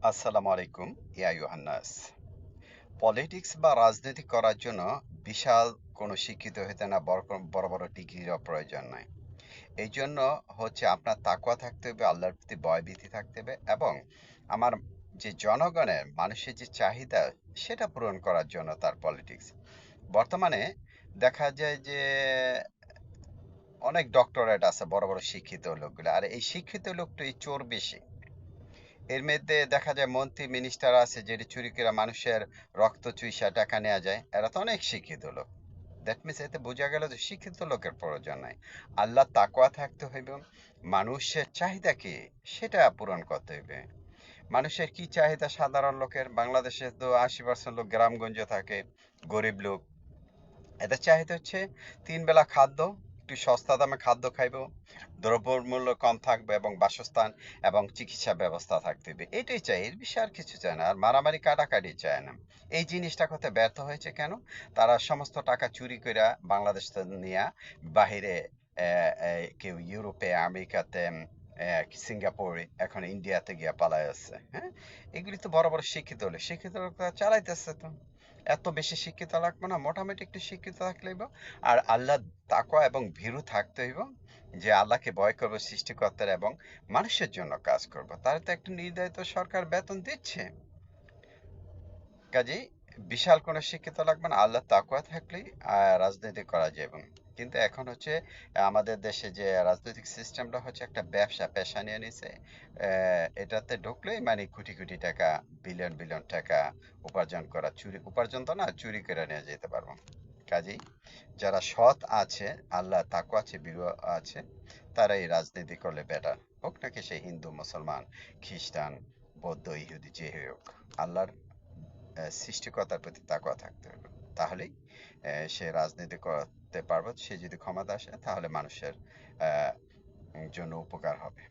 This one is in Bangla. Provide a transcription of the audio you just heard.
আসসালামু আলাইকুম ইয়া ইউহান্নাস। পলিটিক্স বা রাজনীতি করার জন্য বিশাল কোনো শিক্ষিত হতে না বড় বড় ডিগ্রিরও প্রয়োজন নাই। এই জন্য হচ্ছে আপনার তাকওয়া থাকতে হবে, আল্লাহর প্রতি ভয়ভীতি থাকতে হবে এবং আমার যে জনগণের মানুষের যে চাহিদা সেটা পূরণ করার জন্য তার পলিটিক্স। বর্তমানে দেখা যায় যে অনেক ডক্টরেট আছে বড় বড় শিক্ষিত লোকগুলো, আর এই শিক্ষিত লোকটা এই চোর বেশি। এর মধ্যে দেখা যায় মন্ত্রী মিনিস্টার আছে যেটি চুরি করে মানুষের রক্ত চুইসা টাকা নেওয়া যায়, এরা তো অনেক শিক্ষিত লোক। দ্যাট মিনস এতে বোঝা গেল যে শিক্ষিত লোকের প্রয়োজন নাই। আল্লাহ তাকওয়া থাকতে হইবে, মানুষের চাহিদা কি সেটা পূরণ করতে হইবে। মানুষের কি চাহিদা সাধারণ লোকের? বাংলাদেশে তো 80% লোক গ্রামগঞ্জে থাকে, গরিব লোক। এদের চাহিদা হচ্ছে তিন বেলা খাদ্য, একটু সস্তা দামে খাদ্য খাইব, দ্রব্যমূল্য কম থাকবে এবং বাসস্থান এবং চিকিৎসা ব্যবস্থা থাকতে হবে। এটাই চাই, এর বেশি আর কিছু চায় না। আর মারামারি কাটাকাটি চায় না। এই জিনিসটা করতে ব্যর্থ হয়েছে কেন? তারা সমস্ত টাকা চুরি করে বাংলাদেশ থেকে নিয়ে বাহিরে, কেউ ইউরোপে, আমেরিকাতে, সিঙ্গাপুরে, এখন ইন্ডিয়াতে গিয়া পালায় আছে। হ্যাঁ, এগুলি তো বড় বড় শিক্ষিত হলে শিক্ষিত লোকরা চালাইতেছে তো। এত বেশি শিক্ষিত লাগবে না, মোটামুটি একটু শিক্ষিত থাকলেই বা। আর আল্লাহ তাকওয়া এবং ভীরু থাকতে হইব, যে আল্লাহকে ভয় করবো সৃষ্টিকর্তার এবং মানুষের জন্য কাজ করব। তার তো একটা নির্ধারিত সরকার বেতন দিচ্ছে। কাজেই বিশাল কোনো শিক্ষিত লাগবে না, আল্লাহ তাকওয়া থাকলেই রাজনীতি করা যাবে। কিন্তু এখন হচ্ছে আমাদের দেশে যে রাজনৈতিক সিস্টেমটা হচ্ছে একটা ব্যবসা পেশা নিয়ে নিছে। এটাতে ঢুকলেই মানে কোটি কোটি টাকা, বিলিয়ন বিলিয়ন টাকা উপার্জন করা, চুরি উপার্জন তো না, চুরি করে নিয়ে যেতে পারবো। কাজেই যারা সৎ আছে, আল্লাহ তাকওয়া আছে, বিরু আছে, তারা এই রাজনীতি করলে বেটার। হোক নাকি সে হিন্দু, মুসলমান, খ্রিস্টান, বৌদ্ধ, ইহুদি, যে হোক, আল্লাহর সৃষ্টিকর্তার প্রতি তাকওয়া থাকতে হবে। তাহলেই সে রাজনীতি করতে পারবে। সে যদি ক্ষমতা আসে তাহলে মানুষের জন্য উপকার হবে।